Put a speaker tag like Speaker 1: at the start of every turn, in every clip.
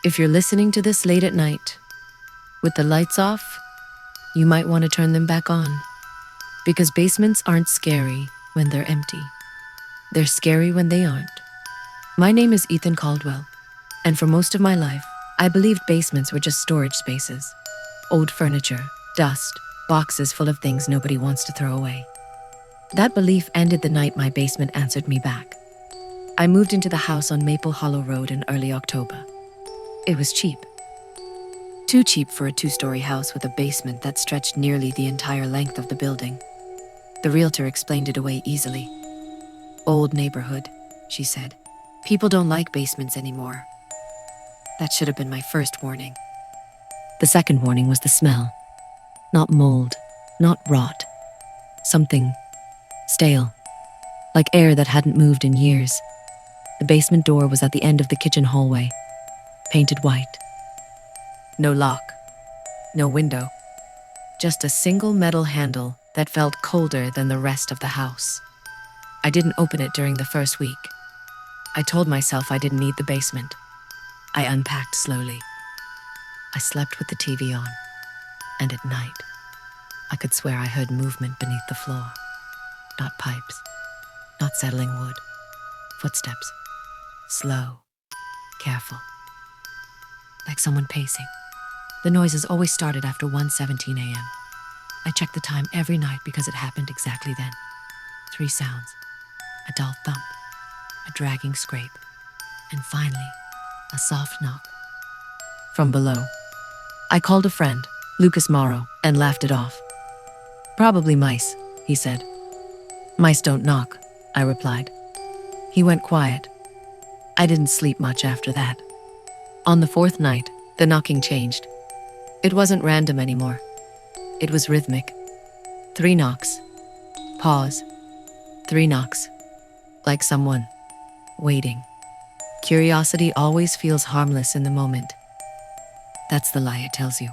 Speaker 1: If you're listening to this late at night, with the lights off, you might want to turn them back on. Because basements aren't scary when they're empty. They're scary when they aren't. My name is Ethan Caldwell, and for most of my life, I believed basements were just storage spaces. Old furniture, dust, boxes full of things nobody wants to throw away. That belief ended the night my basement answered me back. I moved into the house on Maple Hollow Road in early October. It was cheap. Too cheap for a 2-story house with a basement that stretched nearly the entire length of the building. The realtor explained it away easily. Old neighborhood, she said. People don't like basements anymore. That should have been my first warning. The second warning was the smell. Not mold, not rot. Something stale, like air that hadn't moved in years. The basement door was at the end of the kitchen hallway, painted white. No lock, no window, just a single metal handle that felt colder than the rest of the house. I didn't open it during the first week. I told myself I didn't need the basement. I unpacked slowly. I slept with the TV on, and at night, I could swear I heard movement beneath the floor. Not pipes, not settling wood. Footsteps, slow, careful, like someone pacing. The noises always started after 1:17 a.m. I checked the time every night because it happened exactly then. 3 sounds, a dull thump, a dragging scrape, and finally, a soft knock. From below, I called a friend, Lucas Morrow, and laughed it off. Probably mice, he said. Mice don't knock, I replied. He went quiet. I didn't sleep much after that. On the 4th night, the knocking changed. It wasn't random anymore. It was rhythmic. 3 knocks. Pause. 3 knocks. Like someone waiting. Curiosity always feels harmless in the moment. That's the lie it tells you.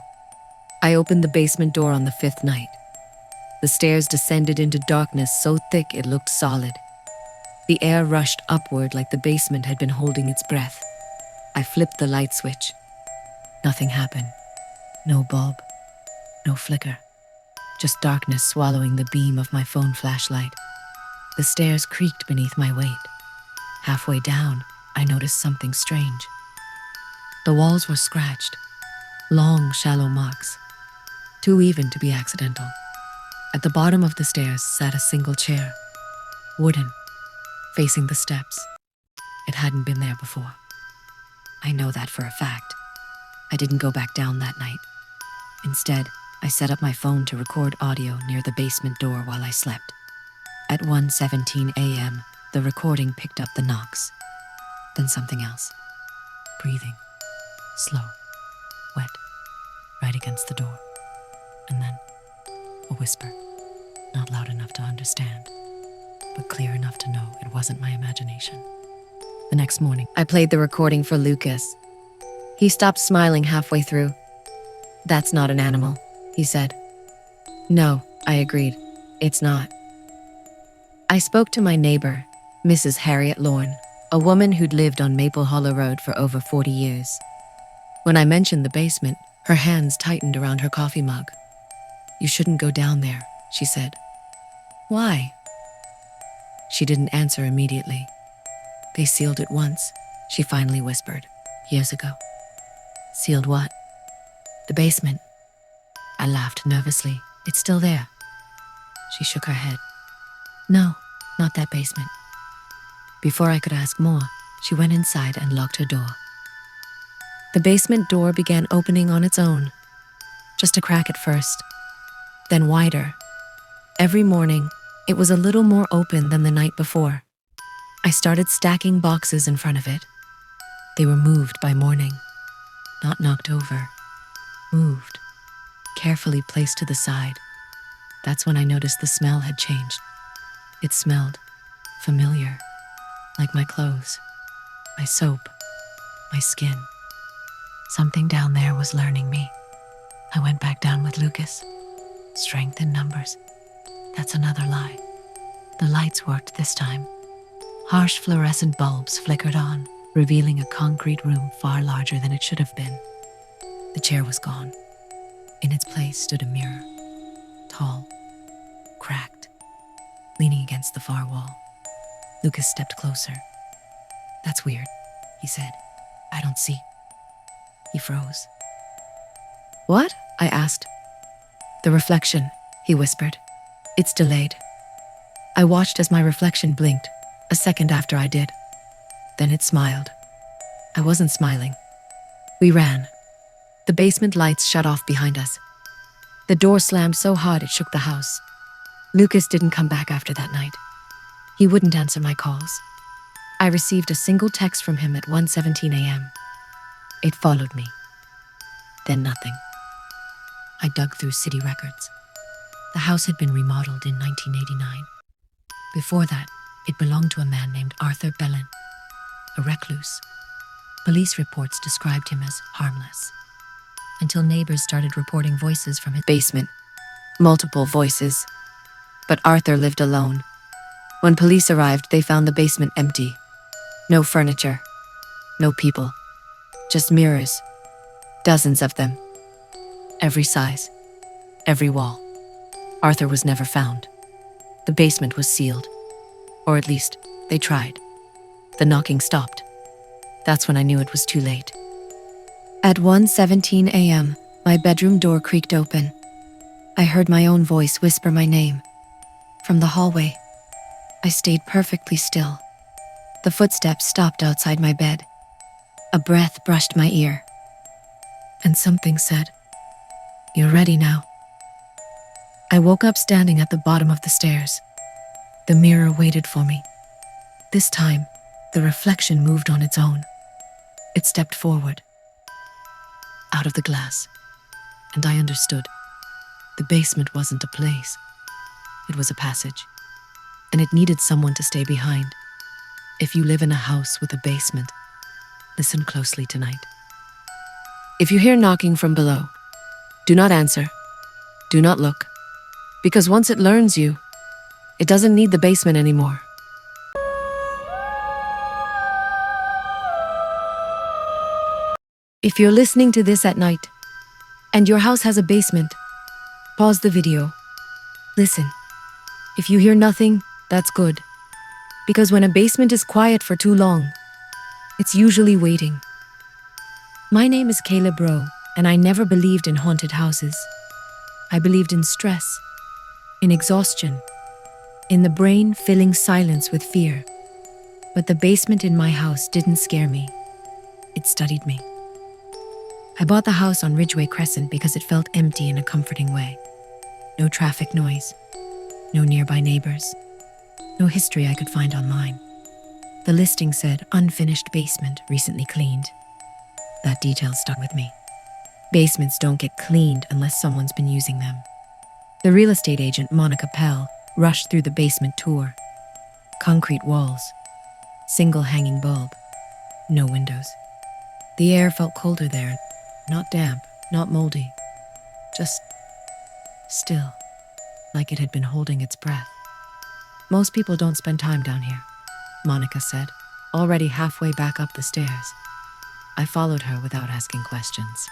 Speaker 1: I opened the basement door on the 5th night. The stairs descended into darkness so thick it looked solid. The air rushed upward like the basement had been holding its breath. I flipped the light switch. Nothing happened. No bulb. No flicker. Just darkness swallowing the beam of my phone flashlight. The stairs creaked beneath my weight. Halfway down, I noticed something strange. The walls were scratched. Long, shallow marks. Too even to be accidental. At the bottom of the stairs sat a single chair. Wooden. Facing the steps. It hadn't been there before. I know that for a fact. I didn't go back down that night. Instead, I set up my phone to record audio near the basement door while I slept. At 1:17 a.m., the recording picked up the knocks. Then something else. Breathing. Slow. Wet. Right against the door. And then a whisper. Not loud enough to understand, but clear enough to know it wasn't my imagination. The next morning, I played the recording for Lucas. He stopped smiling halfway through. That's not an animal, he said. No, I agreed. It's not. I spoke to my neighbor, Mrs. Harriet Lorne, a woman who'd lived on Maple Hollow Road for over 40 years. When I mentioned the basement, her hands tightened around her coffee mug. You shouldn't go down there, she said. Why? She didn't answer immediately. They sealed it once, she finally whispered, years ago. Sealed what? The basement. I laughed nervously. It's still there. She shook her head. No, not that basement. Before I could ask more, she went inside and locked her door. The basement door began opening on its own. Just a crack at first, then wider. Every morning, it was a little more open than the night before. I started stacking boxes in front of it. They were moved by morning, not knocked over. Moved, carefully placed to the side. That's when I noticed the smell had changed. It smelled familiar, like my clothes, my soap, my skin. Something down there was learning me. I went back down with Lucas. Strength in numbers. That's another lie. The lights worked this time. Harsh fluorescent bulbs flickered on, revealing a concrete room far larger than it should have been. The chair was gone. In its place stood a mirror, tall, cracked, leaning against the far wall. Lucas stepped closer. "That's weird," he said. "I don't see." He froze. "What?" I asked. "The reflection," he whispered. "It's delayed." I watched as my reflection blinked, a second after I did. Then it smiled. I wasn't smiling. We ran. The basement lights shut off behind us. The door slammed so hard it shook the house. Lucas didn't come back after that night. He wouldn't answer my calls. I received a single text from him at 1:17 a.m. It followed me. Then nothing. I dug through city records. The house had been remodeled in 1989. Before that, it belonged to a man named Racheal Bennett, a recluse. Police reports described him as harmless, until neighbors started reporting voices from his basement. Multiple voices. But Arthur lived alone. When police arrived, they found the basement empty. No furniture. No people. Just mirrors. Dozens of them. Every size. Every wall. Arthur was never found. The basement was sealed. Or at least, they tried. The knocking stopped. That's when I knew it was too late. At 1:17 a.m., my bedroom door creaked open. I heard my own voice whisper my name. From the hallway, I stayed perfectly still. The footsteps stopped outside my bed. A breath brushed my ear. And something said, "You're ready now." I woke up standing at the bottom of the stairs. The mirror waited for me. This time, the reflection moved on its own. It stepped forward, out of the glass, and I understood. The basement wasn't a place. It was a passage, and it needed someone to stay behind. If you live in a house with a basement, listen closely tonight. If you hear knocking from below, do not answer. Do not look. Because once it learns you, it doesn't need the basement anymore. If you're listening to this at night, and your house has a basement, pause the video. Listen. If you hear nothing, that's good. Because when a basement is quiet for too long, it's usually waiting. My name is Caleb Rowe, and I never believed in haunted houses. I believed in stress, in exhaustion, in the brain filling silence with fear. But the basement in my house didn't scare me. It studied me. I bought the house on Ridgeway Crescent because it felt empty in a comforting way. No traffic noise, no nearby neighbors, no history I could find online. The listing said, "Unfinished basement, recently cleaned." That detail stuck with me. Basements don't get cleaned unless someone's been using them. The real estate agent, Monica Pell, rushed through the basement tour. Concrete walls, single hanging bulb, no windows. The air felt colder there, not damp, not moldy, just still, like it had been holding its breath. "Most people don't spend time down here," Monica said, already halfway back up the stairs. I followed her without asking questions.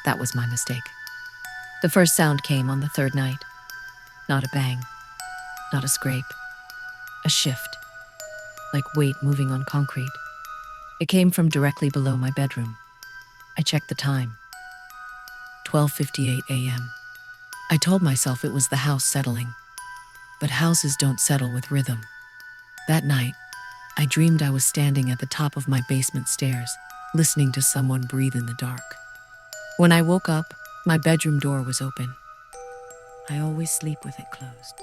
Speaker 1: That was my mistake. The first sound came on the third night. Not a bang, not a scrape, a shift, like weight moving on concrete. It came from directly below my bedroom. I checked the time. 12:58 a.m. I told myself it was the house settling. But houses don't settle with rhythm. That night, I dreamed I was standing at the top of my basement stairs, listening to someone breathe in the dark. When I woke up, my bedroom door was open. I always sleep with it closed.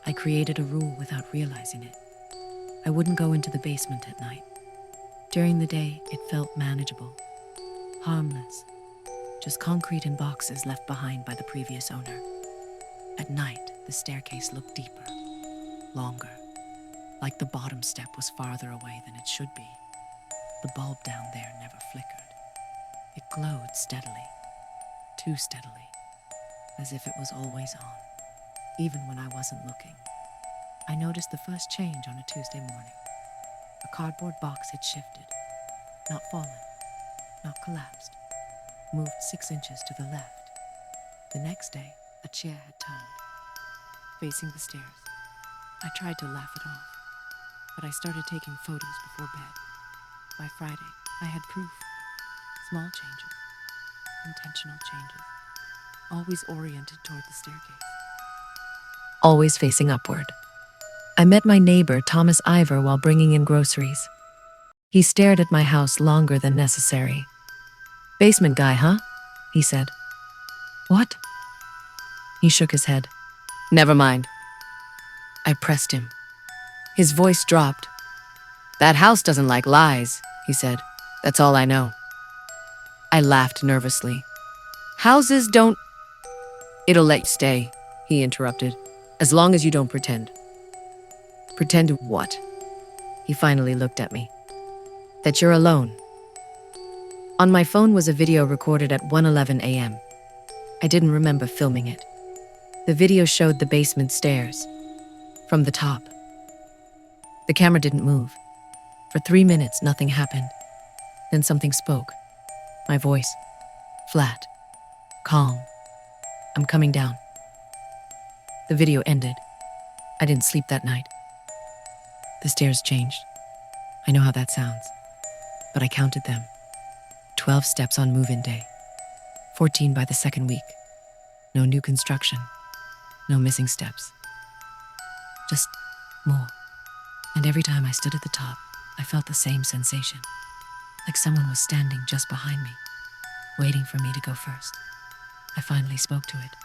Speaker 1: I created a rule without realizing it. I wouldn't go into the basement at night. During the day, it felt manageable, harmless, just concrete and boxes left behind by the previous owner. At night, the staircase looked deeper, longer, like the bottom step was farther away than it should be. The bulb down there never flickered. It glowed steadily, too steadily, as if it was always on, even when I wasn't looking. I noticed the first change on a Tuesday morning. A cardboard box had shifted. not fallen, not collapsed, moved 6 inches to the left. The next day, a chair had turned, facing the stairs. I tried to laugh it off, but I started taking photos before bed. By Friday, I had proof. Small changes, intentional changes, always oriented toward the staircase, always facing upward. I met my neighbor, Thomas Ivor, while bringing in groceries. He stared at my house longer than necessary. "Basement guy, huh?" he said. "What?" He shook his head. "Never mind." I pressed him. His voice dropped. "That house doesn't like lies," he said. "That's all I know." I laughed nervously. "Houses don't—" "It'll let you stay," he interrupted, "as long as you don't pretend." "Pretend what?" He finally looked at me. "That you're alone." On my phone was a video recorded at 1:11 a.m. I didn't remember filming it. The video showed the basement stairs, from the top. The camera didn't move. For 3 minutes, nothing happened. Then something spoke. My voice, flat, calm. "I'm coming down." The video ended. I didn't sleep that night. The stairs changed. I know how that sounds, but I counted them. 12 steps on move-in day. 14 by the second week. No new construction. No missing steps. Just more. And every time I stood at the top, I felt the same sensation. Like someone was standing just behind me, waiting for me to go first. I finally spoke to it,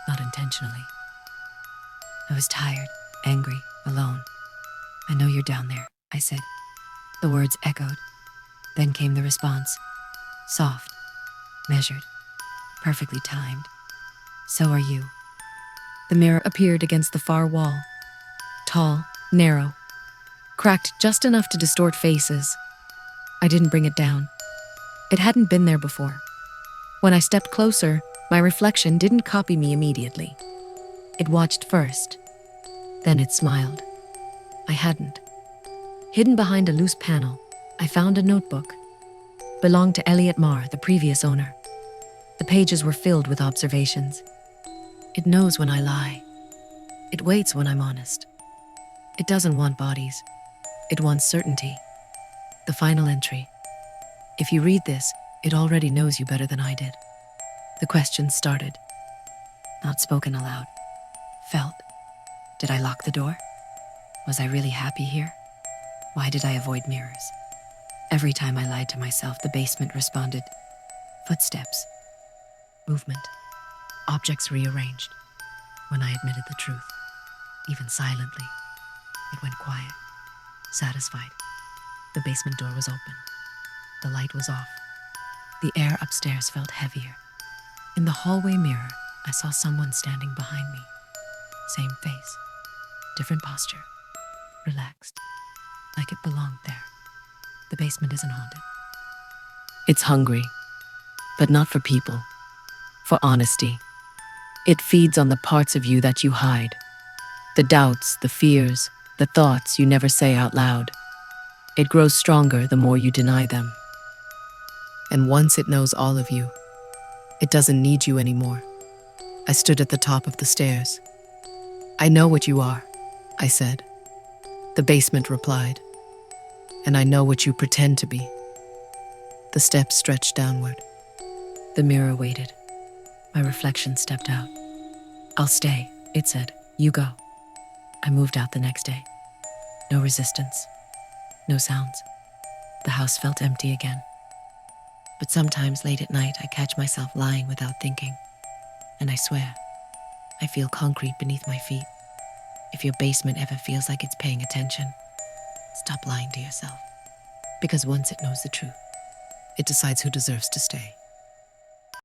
Speaker 1: not intentionally. I was tired, angry, alone. "I know you're down there," I said. The words echoed. Then came the response. Soft, measured, perfectly timed. "So are you." The mirror appeared against the far wall. Tall, narrow, cracked just enough to distort faces. I didn't bring it down. It hadn't been there before. When I stepped closer, my reflection didn't copy me immediately. It watched first. Then it smiled. I hadn't. Hidden behind a loose panel, I found a notebook. Belonged to Elliot Marr, the previous owner. The pages were filled with observations. It knows when I lie. It waits when I'm honest. It doesn't want bodies. It wants certainty. The final entry. "If you read this, it already knows you better than I did." The questions started. Not spoken aloud. Felt. Did I lock the door? Was I really happy here? Why did I avoid mirrors? Every time I lied to myself, the basement responded. Footsteps. Movement. Objects rearranged. When I admitted the truth, even silently, it went quiet. Satisfied. The basement door was open. The light was off. The air upstairs felt heavier. In the hallway mirror, I saw someone standing behind me. Same face. Different posture. Relaxed. Like it belonged there. The basement isn't haunted. It's hungry, but not for people. For honesty. It feeds on the parts of you that you hide. The doubts, the fears, the thoughts you never say out loud. It grows stronger the more you deny them. And once it knows all of you, it doesn't need you anymore. I stood at the top of the stairs. "I know what you are," I said. The basement replied. "And I know what you pretend to be." The steps stretched downward. The mirror waited. My reflection stepped out. "I'll stay," it said. "You go." I moved out the next day. No resistance. No sounds. The house felt empty again. But sometimes late at night, I catch myself lying without thinking. And I swear, I feel concrete beneath my feet. If your basement ever feels like it's paying attention, stop lying to yourself. Because once it knows the truth, it decides who deserves to stay.